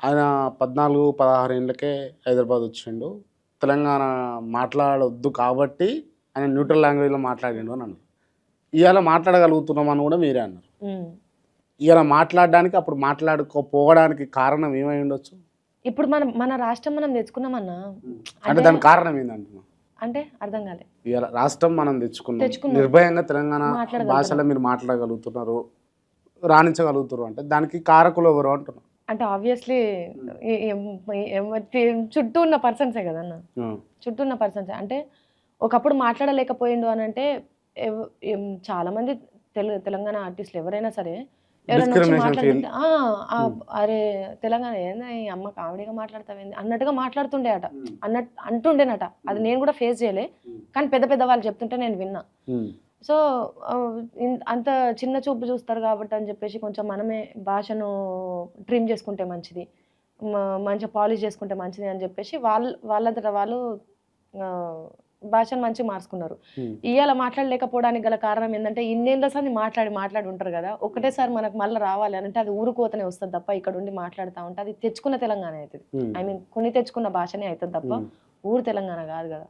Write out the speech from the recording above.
ఆయన 14, 16 ఏళ్ళకే హైదరాబాద్ వచ్చిండు. తెలంగాణ మాట్లాడొద్దు కాబట్టి ఆయన న్యూట్రల్ లాంగ్వేజ్‌లో మాట్లాడిండు అని అన్నారు. ఇయాల మాట్లాడగలుగుతున్నామని గూడా మీరే అన్నారు. హ్మ్. ఇయాల మాట్లాడడానికి అప్పుడు మాట్లాడుకోపోవడానికి కారణం ఏమై ఉండొచ్చు? ఇప్పుడు మన రాష్ట్రం మనం తెచ్చుకున్నామన్నా. అంటే దానికి కారణం ఏందంటున్నా? అంటే అర్థం కాలే. ఇయాల రాష్ట్రం మనం తెచ్చుకున్నాం. తెచ్చుకున్నాం. నిర్భయంగా తెలంగాణ మాట్లాడగలుగుతున్నాం. భాషలో మీరు మాట్లాడగలుగుతున్నారు, రాణించగలుగుతుర్రు అంటే దానికి కారకులు ఎవరు అంటున్నా? అంటే ఆబ్వియస్‌లీ చుట్టూ ఉన్న పర్సన్సే గదన్న. ఆ! చుట్టూ ఉన్న పర్సన్సే. అంటే ఒకప్పుడు మాట్లాడలేకపోయిండు అనంటే ఎవ్ ఎం చాలామంది తెలంగాణ ఆర్టిస్టులు ఎవరైనా సరే ఎవరైనా వచ్చి డిస్క్రిమినేషన్ ఫీల్. మాట్లాడుతుంటే అరే! తెలంగాణ ఏంది ఈ అమ్మ కామెడీగా మాట్లాడతావేంది అన్నట్టుగా మాట్లాడుతుండే అట. అంటుండేనట. అది నేను కూడా ఫేస్ చేయలే. కానీ పెద్ద పెద్ద వాళ్ళు చెప్తుంటే నేను విన్నా. హ్మ్. సో, అంత చిన్న చూపు చూస్తారు కాబట్టి అని చెప్పేసి కొంచెం మనమే భాషను ట్రిమ్ చేసుకుంటే మంచిది. మ మంచిగా పాలిష్ చేసుకుంటే మంచిది అని చెప్పేసి వాళ్ళంతట వాళ్ళు భాషను మంచిగా మార్చుకున్నారు. హ్మ్. ఇయాల మాట్లాడలేకపోవడానికి గల కారణం ఏందంటే ఇన్నేళ్ల సంది మాట్లాడి ఉంటారు గదా! ఒకటేసారి మనకు మళ్ళా రావాలి అనంటే అది ఊరుకోతనే వస్తది తప్ప ఇక్కడుండి మాట్లాడుతా ఉంటే అది తెచ్చుకున్న తెలంగాణ అయితది. హ్మ్. ఐ మీన్ కొని తెచ్చుకున్న భాషనే అయితది తప్ప హ్మ్. ఊరు తెలంగాణ గాదు గదా!